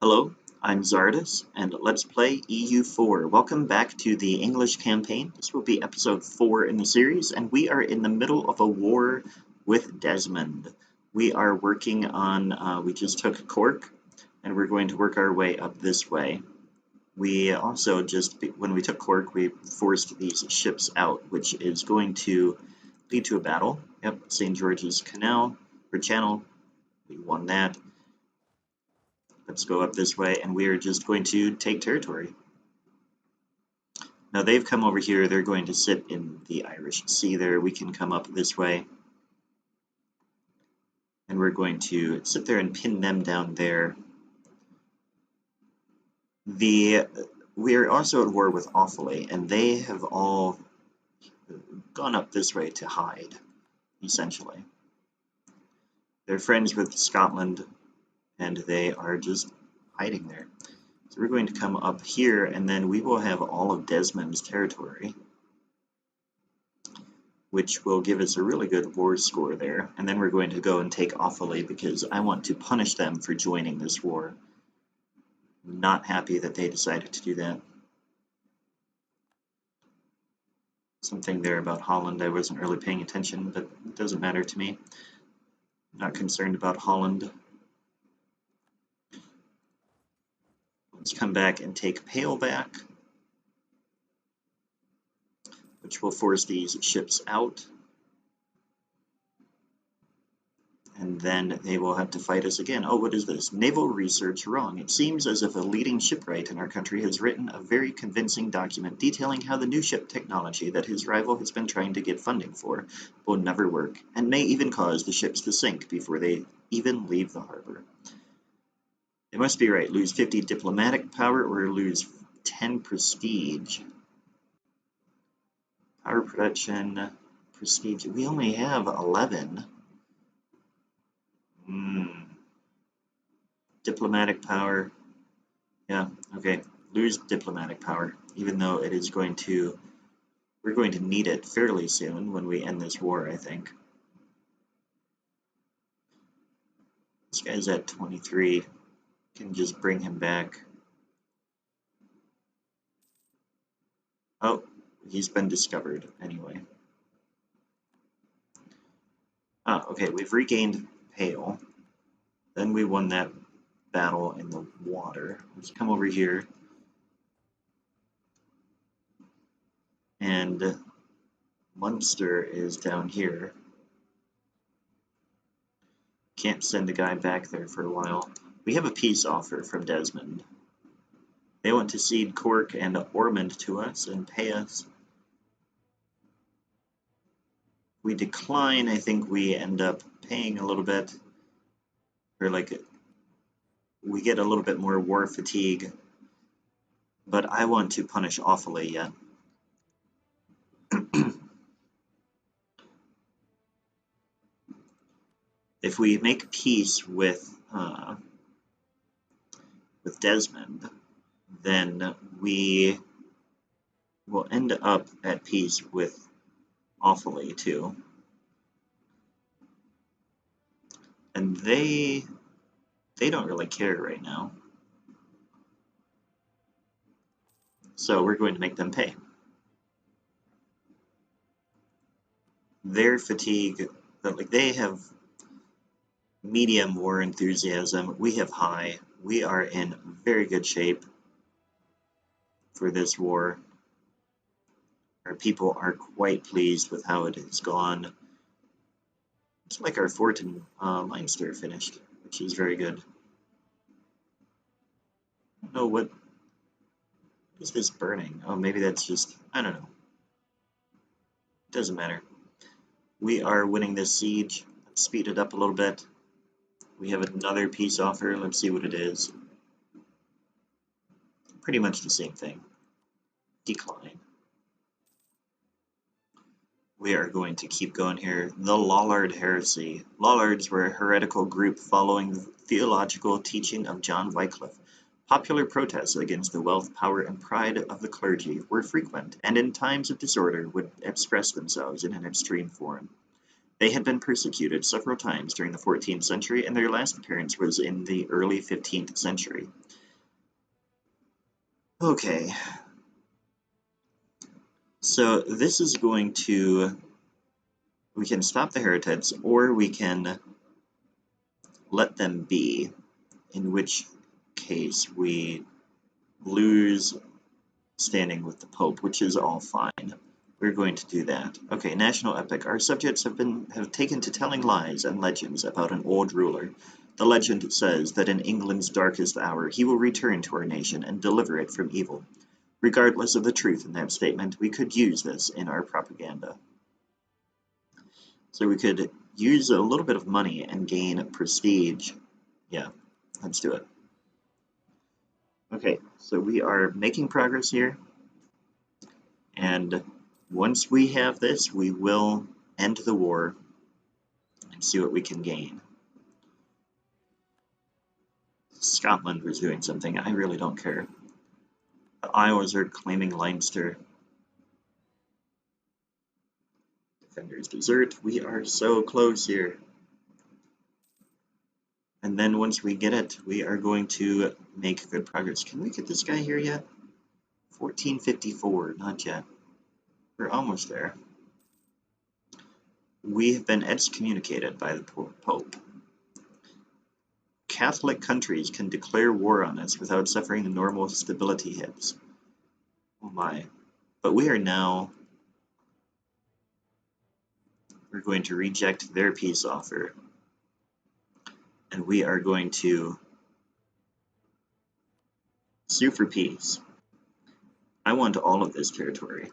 Hello, I'm Zardus, and let's play EU4. Welcome back to the English campaign. This will be episode 4 in the series, and we are in the middle of a war with Desmond. We are working on, we just took Cork, and we're going to work our way up this way. We also when we took Cork, we forced these ships out, which is going to lead to a battle. Yep, St. George's Canal, or Channel, we won that. Let's go up this way, and we are just going to take territory. Now they've come over here, they're going to sit in the Irish Sea there. We can come up this way. And we're going to sit there and pin them down there. We are also at war with Offaly, and they have all gone up this way to hide, essentially. They're friends with Scotland, and they are just hiding there. So we're going to come up here, and then we will have all of Desmond's territory, which will give us a really good war score there. And then we're going to go and take Offaly because I want to punish them for joining this war. Not happy that they decided to do that. Something there about Holland, I wasn't really paying attention, but it doesn't matter to me. Not concerned about Holland. Let's come back and take Pale back, which will force these ships out. And then they will have to fight us again. Oh, what is this? Naval research wrong. It seems as if a leading shipwright in our country has written a very convincing document detailing how the new ship technology that his rival has been trying to get funding for will never work, and may even cause the ships to sink before they even leave the harbor. They must be right. Lose 50 diplomatic power or lose 10 prestige. Power production, prestige. We only have 11. Diplomatic power. Yeah, okay. Lose diplomatic power, even though it is going to... We're going to need it fairly soon when we end this war, I think. This guy's at 23. Can just bring him back. Oh, he's been discovered anyway. Ah, okay, we've regained Pale. Then we won that battle in the water. Let's come over here. And Munster is down here. Can't send a guy back there for a while. We have a peace offer from Desmond. They want to cede Cork and Ormond to us and pay us. We decline, I think we end up paying a little bit. Or like, we get a little bit more war fatigue. But I want to punish Offaly yet. If we make peace with Desmond, then we will end up at peace with Offaly too. And they don't really care right now. So we're going to make them pay. Their fatigue, like they have medium war enthusiasm, we have high. We are in very good shape for this war. Our people are quite pleased with how it has gone. It's like our fort in Leinster finished, which is very good. I don't know what is this burning? Oh, maybe that's just, I don't know. It doesn't matter. We are winning this siege. Let's speed it up a little bit. We have another peace offer. Let's see what it is. Pretty much the same thing. Decline. We are going to keep going here. The Lollard heresy. Lollards were a heretical group following the theological teaching of John Wycliffe. Popular protests against the wealth, power, and pride of the clergy were frequent, and in times of disorder would express themselves in an extreme form. They had been persecuted several times during the 14th century, and their last appearance was in the early 15th century. Okay, so this is going to, we can stop the heretics, or we can let them be, in which case we lose standing with the Pope, which is all fine. We're going to do that. Okay, national epic. Our subjects have taken to telling lies and legends about an old ruler. The legend says that in England's darkest hour he will return to our nation and deliver it from evil. Regardless of the truth in that statement, we could use this in our propaganda. So we could use a little bit of money and gain prestige. Yeah, let's do it. Okay, so we are making progress here. And once we have this, we will end the war and see what we can gain. Scotland was doing something. I really don't care. The Iowas are claiming Leinster. Defenders desert. We are so close here. And then once we get it, we are going to make good progress. Can we get this guy here yet? 1454, not yet. We're almost there. We have been excommunicated by the Pope. Catholic countries can declare war on us without suffering the normal stability hits. Oh my. But we are now, we're going to reject their peace offer. And we are going to sue for peace. I want all of this territory.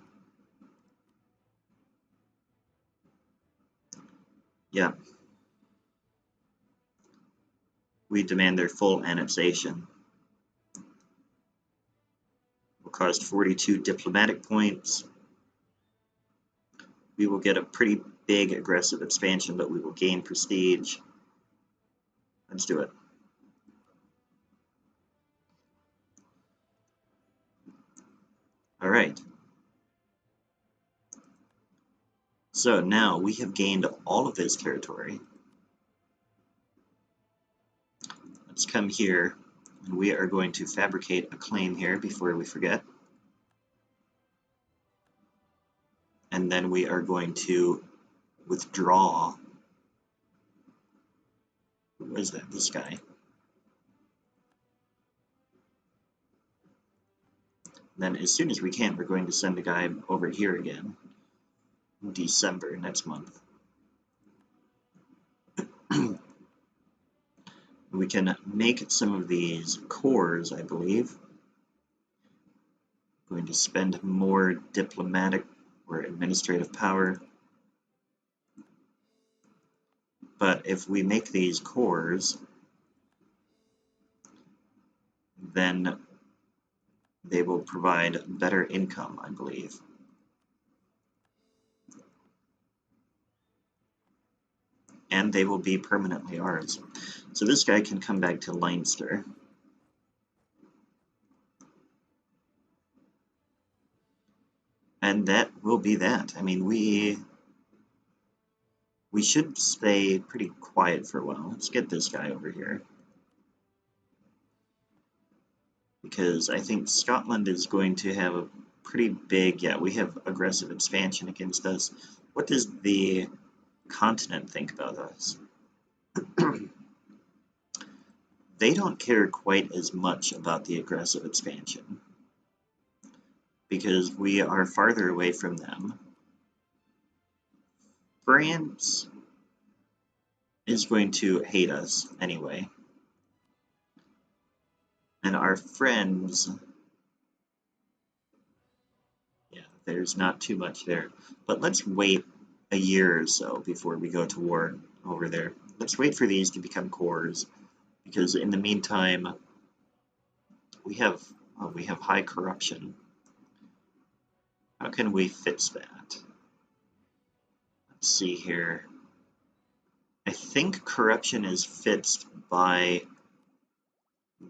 Yeah. We demand their full annexation. Will cost 42 diplomatic points. We will get a pretty big aggressive expansion, but we will gain prestige. Let's do it. All right. So now we have gained all of this territory. Let's come here, and we are going to fabricate a claim here before we forget. And then we are going to withdraw. Who is that? This guy. Then as soon as we can, we're going to send a guy over here again in December next month. We can make some of these cores, I believe. I'm going to spend more diplomatic or administrative power. But if we make these cores, then they will provide better income, I believe. And they will be permanently ours. So this guy can come back to Leinster. And that will be that. I mean, we should stay pretty quiet for a while. Let's get this guy over here. Because I think Scotland is going to have a pretty big, yeah, we have aggressive expansion against us. What does the continent think about us? They don't care quite as much about the aggressive expansion because we are farther away from them. France is going to hate us anyway. And our friends, yeah, there's not too much there. But let's wait a year or so before we go to war over there. Let's wait for these to become cores, because in the meantime, we have high corruption. How can we fix that? Let's see here. I think corruption is fixed by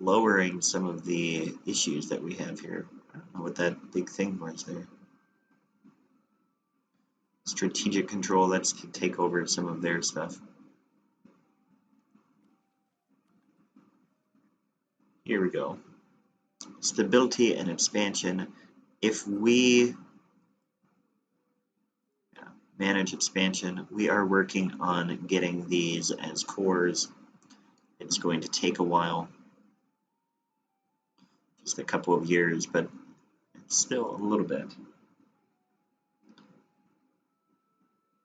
lowering some of the issues that we have here. I don't know what that big thing was there. Strategic control, let's take over some of their stuff. Here we go. Stability and expansion. If we manage expansion, we are working on getting these as cores. It's going to take a while, just a couple of years, but it's still a little bit.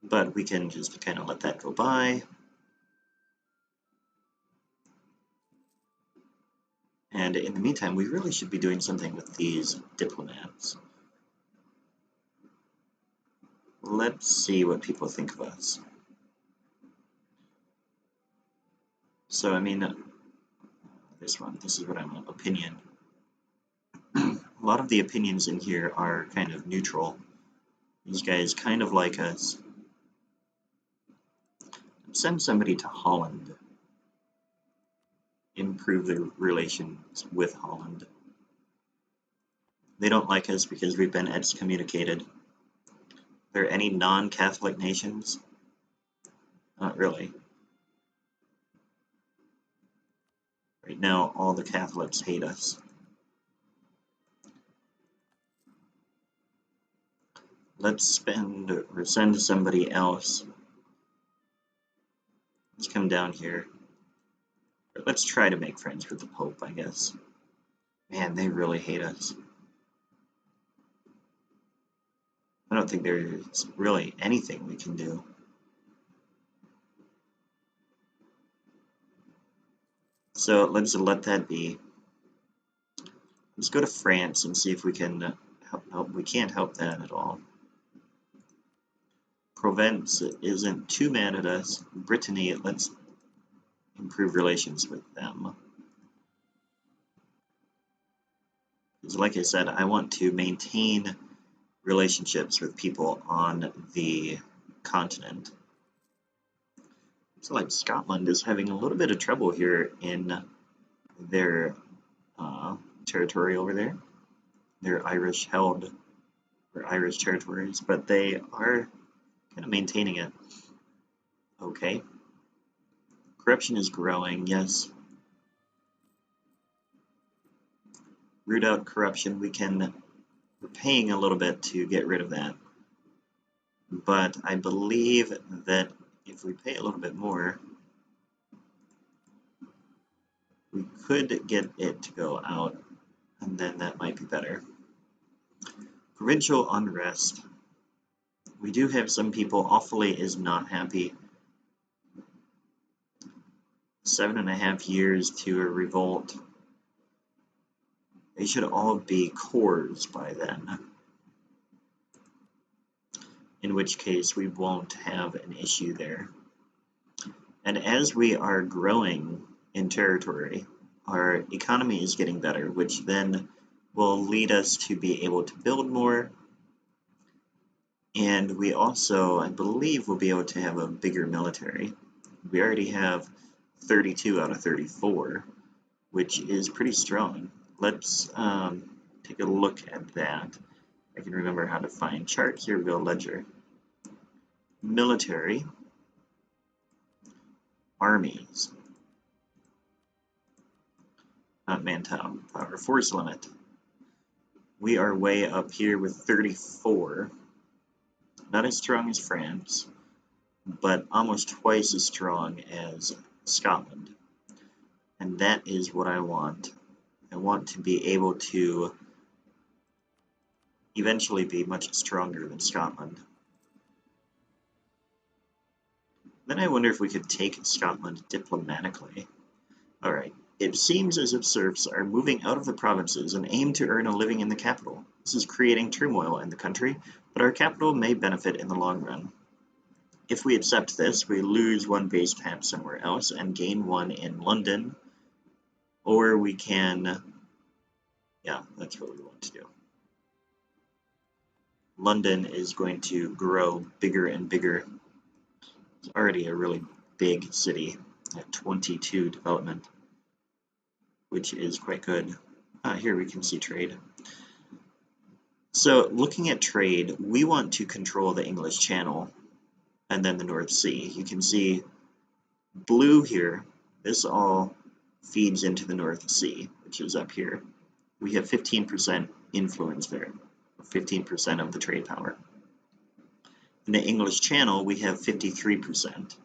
But we can just kind of let that go by. And in the meantime, we really should be doing something with these diplomats. Let's see what people think of us. So, I mean, this is what I'm opinion. A lot of the opinions in here are kind of neutral. These guys kind of like us. Send somebody to Holland. Improve the relations with Holland. They don't like us because we've been excommunicated. Are there any non-Catholic nations? Not really. Right now, all the Catholics hate us. Let's spend or send somebody else. Let's come down here. Let's try to make friends with the Pope, I guess. Man, they really hate us. I don't think there's really anything we can do. So let's let that be. Let's go to France and see if we can help. We can't help that at all. Provence isn't too mad at us. Brittany, let's improve relations with them. Because like I said, I want to maintain relationships with people on the continent. So like Scotland is having a little bit of trouble here in their territory over there. They're Irish held, or Irish territories, but they are kind of maintaining it. Okay. Corruption is growing, yes. Root out corruption, we're paying a little bit to get rid of that. But I believe that if we pay a little bit more, we could get it to go out, and then that might be better. Provincial unrest. We do have some people. Offaly is not happy. 7.5 years to a revolt. They should all be cores by then. In which case we won't have an issue there. And as we are growing in territory, our economy is getting better, which then will lead us to be able to build more. And we also, I believe, will be able to have a bigger military. We already have 32 out of 34, which is pretty strong. Let's take a look at that. I can remember how to find chart. Here we go, ledger. Military. Armies. Not manpower. Force limit. We are way up here with 34. Not as strong as France, but almost twice as strong as Scotland. And that is what I want. I want to be able to eventually be much stronger than Scotland. Then I wonder if we could take Scotland diplomatically. Alright, it seems as if serfs are moving out of the provinces and aim to earn a living in the capital. This is creating turmoil in the country, but our capital may benefit in the long run. If we accept this, we lose one base perhaps somewhere else and gain one in London. Or we can, yeah, that's what we want to do. London is going to grow bigger and bigger. It's already a really big city at 22 development, which is quite good. Here we can see trade. So looking at trade, we want to control the English Channel and then the North Sea. You can see blue here, this all feeds into the North Sea, which is up here. We have 15% influence there, 15% of the trade power. In the English Channel, we have 53%.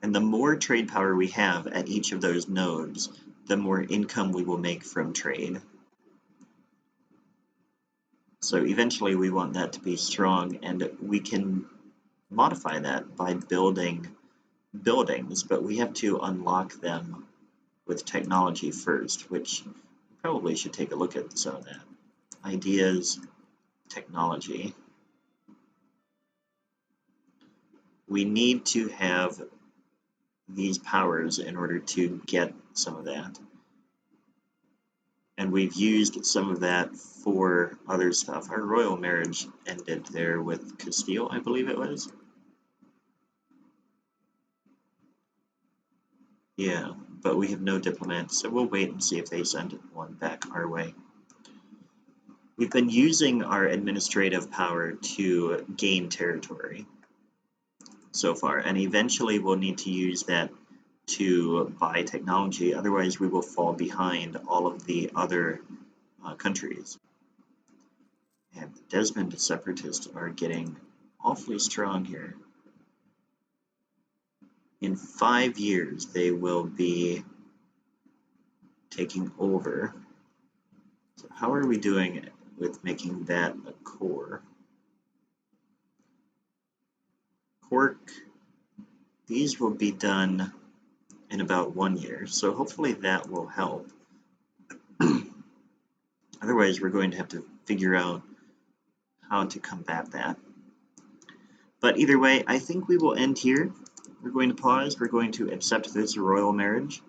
And the more trade power we have at each of those nodes, the more income we will make from trade. So eventually we want that to be strong, and we can modify that by building buildings, but we have to unlock them with technology first, which probably should take a look at some of that. Ideas, technology. We need to have these powers in order to get some of that. And we've used some of that for other stuff. Our royal marriage ended there with Castile, I believe it was. Yeah, but we have no diplomats, so we'll wait and see if they send one back our way. We've been using our administrative power to gain territory so far, and eventually we'll need to use that to buy technology, otherwise we will fall behind all of the other countries. And the Desmond separatists are getting awfully strong here. In 5 years, they will be taking over. So how are we doing with making that a core? Cork, these will be done in about 1 year, so hopefully that will help. Otherwise, we're going to have to figure out how to combat that. But either way, I think we will end here. We're going to pause. We're going to accept this royal marriage.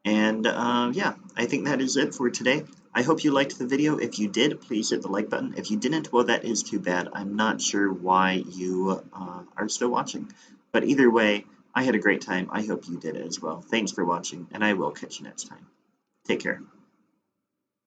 And yeah, I think that is it for today. I hope you liked the video. If you did, please hit the like button. If you didn't, well, that is too bad. I'm not sure why you are still watching. But either way, I had a great time. I hope you did as well. Thanks for watching, and I will catch you next time. Take care.